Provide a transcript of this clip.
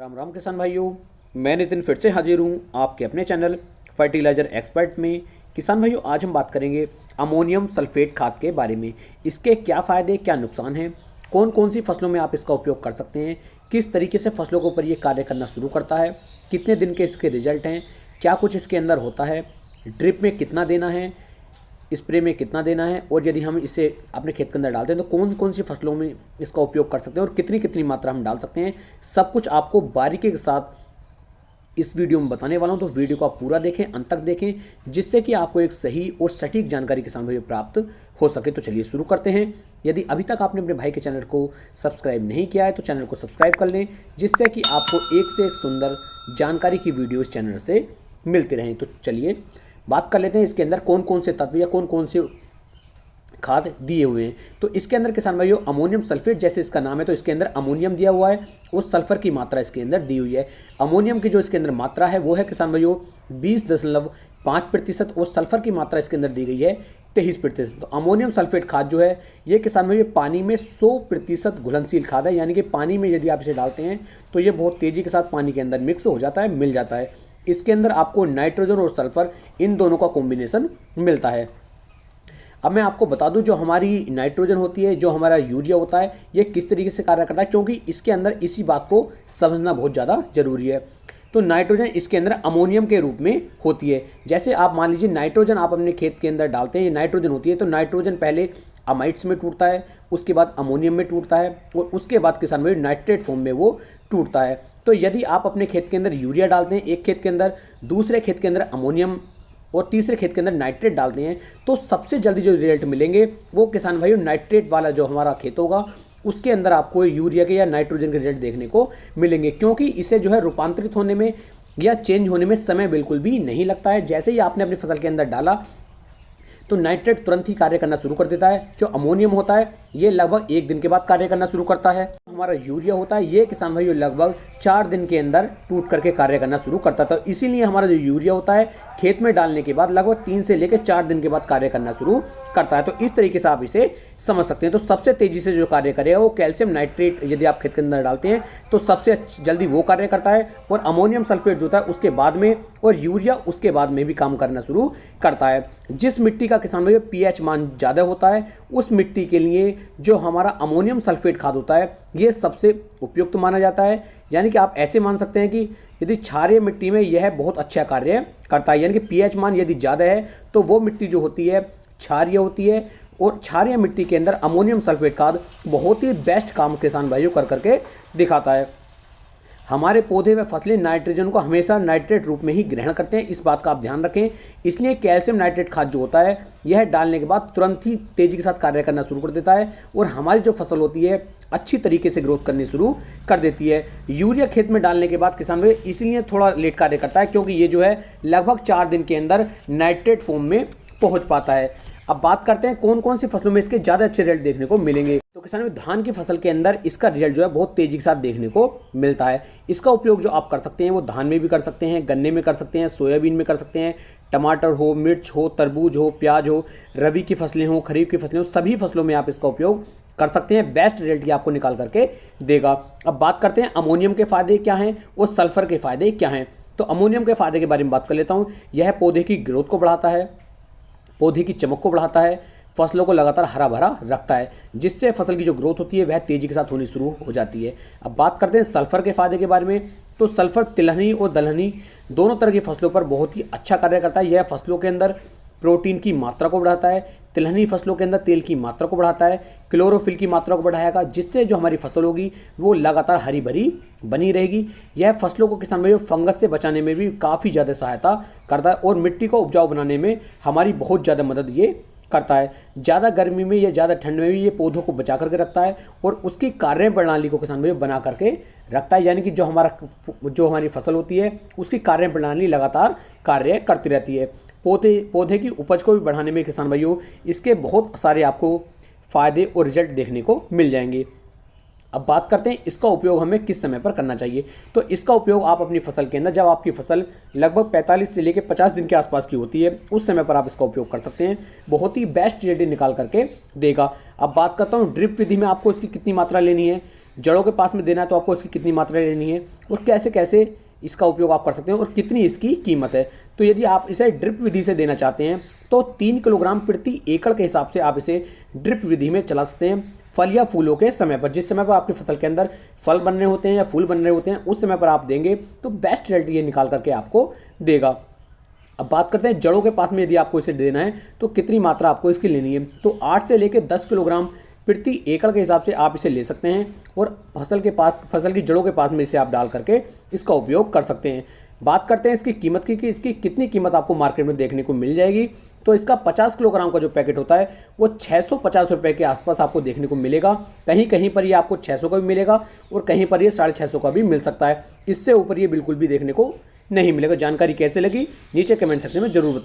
राम राम किसान भाइयों, मैं नितिन फिर से हाजिर हूँ आपके अपने चैनल फर्टिलाइज़र एक्सपर्ट में। किसान भाइयों, आज हम बात करेंगे अमोनियम सल्फेट खाद के बारे में। इसके क्या फ़ायदे क्या नुकसान हैं, कौन कौन सी फसलों में आप इसका उपयोग कर सकते हैं, किस तरीके से फसलों के ऊपर ये कार्य करना शुरू करता है, कितने दिन के इसके रिजल्ट हैं, क्या कुछ इसके अंदर होता है, ड्रिप में कितना देना है, स्प्रे में कितना देना है, और यदि हम इसे अपने खेत के अंदर डालते हैं तो कौन कौन सी फसलों में इसका उपयोग कर सकते हैं और कितनी कितनी मात्रा हम डाल सकते हैं, सब कुछ आपको बारीकी के साथ इस वीडियो में बताने वाला हूं। तो वीडियो को आप पूरा देखें, अंत तक देखें, जिससे कि आपको एक सही और सटीक जानकारी किसान भाइयों प्राप्त हो सके। तो चलिए शुरू करते हैं। यदि अभी तक आपने अपने भाई के चैनल को सब्सक्राइब नहीं किया है तो चैनल को सब्सक्राइब कर लें, जिससे कि आपको एक से एक सुंदर जानकारी की वीडियो इस चैनल से मिलती रहें। तो चलिए बात कर लेते हैं इसके अंदर कौन कौन से तत्व या कौन कौन से खाद दिए हुए हैं। तो इसके अंदर किसान भाइयों अमोनियम सल्फेट, जैसे इसका नाम है, तो इसके अंदर अमोनियम दिया हुआ है और सल्फर की मात्रा इसके अंदर दी हुई है। अमोनियम की जो इसके अंदर मात्रा है वो है किसान भाइयों 20.5% और सल्फर की मात्रा इसके अंदर दी गई है 23%। तो अमोनियम सल्फेट खाद जो है ये किसान भाइयों पानी में 100% घुलनशील खाद है, यानी कि पानी में यदि आप इसे डालते हैं तो ये बहुत तेज़ी के साथ पानी के अंदर मिक्स हो जाता है, मिल जाता है। इसके अंदर आपको नाइट्रोजन और सल्फर इन दोनों का कॉम्बिनेशन मिलता है। अब मैं आपको बता दूं, जो हमारी नाइट्रोजन होती है, जो हमारा यूरिया होता है, ये किस तरीके से कार्य करता है, क्योंकि इसके अंदर इसी बात को समझना बहुत ज़्यादा जरूरी है। तो नाइट्रोजन इसके अंदर अमोनियम के रूप में होती है। जैसे आप मान लीजिए नाइट्रोजन आप अपने खेत के अंदर डालते हैं, ये नाइट्रोजन होती है, तो नाइट्रोजन पहले अमाइड्स में टूटता है, उसके बाद अमोनियम में टूटता है और उसके बाद किसान भाई नाइट्रेट फॉर्म में वो टूटता है। तो यदि आप अपने खेत के अंदर यूरिया डालते हैं एक खेत के अंदर, दूसरे खेत के अंदर अमोनियम और तीसरे खेत के अंदर नाइट्रेट डालते हैं, तो सबसे जल्दी जो रिजल्ट मिलेंगे वो किसान भाइयों नाइट्रेट वाला जो हमारा खेत होगा उसके अंदर आपको यूरिया के या नाइट्रोजन के रिजल्ट देखने को मिलेंगे, क्योंकि इसे जो है रूपांतरित होने में या चेंज होने में समय बिल्कुल भी नहीं लगता है। जैसे ही आपने अपनी फसल के अंदर डाला तो नाइट्रेट तुरंत ही कार्य करना शुरू कर देता है। जो अमोनियम होता है ये लगभग 1 दिन के बाद कार्य करना शुरू करता है। हमारा यूरिया होता है ये किसान भाइयों लगभग 4 दिन के अंदर टूट करके कार्य करना शुरू करता था। इसीलिए हमारा जो यूरिया होता है खेत में डालने के बाद लगभग 3 से लेकर 4 दिन के बाद कार्य करना शुरू करता है। तो इस तरीके से आप इसे समझ सकते हैं। तो सबसे तेजी से जो कार्य करेगा वो कैल्शियम नाइट्रेट, यदि आप खेत के अंदर डालते हैं तो सबसे जल्दी वो कार्य करता है, और अमोनियम सल्फेट जो होता है उसके बाद में, और यूरिया उसके बाद में भी काम करना शुरू करता है। जिस मिट्टी का किसान भाइयों पीएच मान ज़्यादा होता है उस मिट्टी के लिए जो हमारा अमोनियम सल्फेट खाद होता है ये सबसे उपयुक्त माना जाता है। यानी कि आप ऐसे मान सकते हैं कि यदि क्षारीय मिट्टी में यह बहुत अच्छा कार्य करता है, यानी कि पीएच मान यदि ज़्यादा है तो वो मिट्टी जो होती है क्षारीय होती है, और क्षारीय मिट्टी के अंदर अमोनियम सल्फेट खाद बहुत ही बेस्ट काम किसान भाइयों कर करके दिखाता है। हमारे पौधे व फसलें नाइट्रोजन को हमेशा नाइट्रेट रूप में ही ग्रहण करते हैं, इस बात का आप ध्यान रखें। इसलिए कैल्शियम नाइट्रेट खाद जो होता है यह डालने के बाद तुरंत ही तेजी के साथ कार्य करना शुरू कर देता है और हमारी जो फसल होती है अच्छी तरीके से ग्रोथ करनी शुरू कर देती है। यूरिया खेत में डालने के बाद किसान भाई इसलिए थोड़ा लेट कार्य करता है, क्योंकि ये जो है लगभग 4 दिन के अंदर नाइट्रेट फॉर्म में पहुँच पाता है। अब बात करते हैं कौन कौन सी फसलों में इसके ज़्यादा अच्छे रिजल्ट देखने को मिलेंगे। तो किसान भाई धान की फसल के अंदर इसका रिजल्ट जो है बहुत तेजी के साथ देखने को मिलता है। इसका उपयोग जो आप कर सकते हैं वो धान में भी कर सकते हैं, गन्ने में कर सकते हैं, सोयाबीन में कर सकते हैं, टमाटर हो, मिर्च हो, तरबूज हो, प्याज हो, रबी की फसलें हो, खरीफ की फसलें हो, सभी फसलों में आप इसका उपयोग कर सकते हैं। बेस्ट रिजल्ट ये आपको निकाल करके देगा। अब बात करते हैं अमोनियम के फायदे क्या हैं और सल्फर के फायदे क्या हैं। तो अमोनियम के फायदे के बारे में बात कर लेता हूँ। यह पौधे की ग्रोथ को बढ़ाता है, पौधे की चमक को बढ़ाता है, फसलों को लगातार हरा भरा रखता है, जिससे फसल की जो ग्रोथ होती है वह तेजी के साथ होनी शुरू हो जाती है। अब बात करते हैं सल्फर के फायदे के बारे में। तो सल्फर तिलहनी और दलहनी दोनों तरह की फसलों पर बहुत ही अच्छा कार्य करता है। यह फसलों के अंदर प्रोटीन की मात्रा को बढ़ाता है, तिलहनी फसलों के अंदर तेल की मात्रा को बढ़ाता है, क्लोरोफिल की मात्रा को बढ़ाएगा, जिससे जो हमारी फसल होगी वो लगातार हरी भरी बनी रहेगी। यह फसलों को किसान भाइयों फंगस से बचाने में भी काफ़ी ज़्यादा सहायता करता है और मिट्टी को उपजाऊ बनाने में हमारी बहुत ज़्यादा मदद ये करता है। ज़्यादा गर्मी में या ज़्यादा ठंड में भी ये पौधों को बचा करके रखता है और उसकी कार्य प्रणाली को किसान भाई बना करके रखता है, यानी कि जो हमारी फसल होती है उसकी कार्य प्रणाली लगातार कार्य करती रहती है। पौधे की उपज को भी बढ़ाने में किसान भाइयों इसके बहुत सारे आपको फ़ायदे और रिजल्ट देखने को मिल जाएंगे। अब बात करते हैं इसका उपयोग हमें किस समय पर करना चाहिए। तो इसका उपयोग आप अपनी फसल के अंदर, जब आपकी फसल लगभग 45 से लेकर 50 दिन के आसपास की होती है, उस समय पर आप इसका उपयोग कर सकते हैं। बहुत ही बेस्ट रिजल्ट निकाल करके देगा। अब बात करता हूँ ड्रिप विधि में आपको इसकी कितनी मात्रा लेनी है। जड़ों के पास में देना है तो आपको इसकी कितनी मात्रा लेनी है और कैसे कैसे इसका उपयोग आप कर सकते हैं और कितनी इसकी कीमत है। तो यदि आप इसे ड्रिप विधि से देना चाहते हैं तो 3 किलोग्राम प्रति एकड़ के हिसाब से आप इसे ड्रिप विधि में चला सकते हैं। फल या फूलों के समय पर, जिस समय पर आपकी फसल के अंदर फल बन रहे होते हैं या फूल बन रहे होते हैं, उस समय पर आप देंगे तो बेस्ट रिजल्ट ये निकाल करके आपको देगा। अब बात करते हैं जड़ों के पास में यदि आपको इसे देना है तो कितनी मात्रा आपको इसकी लेनी है। तो 8 से लेकर 10 किलोग्राम प्रति एकड़ के हिसाब से आप इसे ले सकते हैं और फसल की जड़ों के पास में इसे आप डाल करके इसका उपयोग कर सकते हैं। बात करते हैं इसकी कीमत की कि इसकी कितनी कीमत आपको मार्केट में देखने को मिल जाएगी। तो इसका 50 किलोग्राम का जो पैकेट होता है वो 650 रुपये के आसपास आपको देखने को मिलेगा। कहीं कहीं पर ये आपको 600 का भी मिलेगा और कहीं पर ये 650 का भी मिल सकता है। इससे ऊपर ये बिल्कुल भी देखने को नहीं मिलेगा। जानकारी कैसे लगी नीचे कमेंट सेक्शन में जरूर बताएं।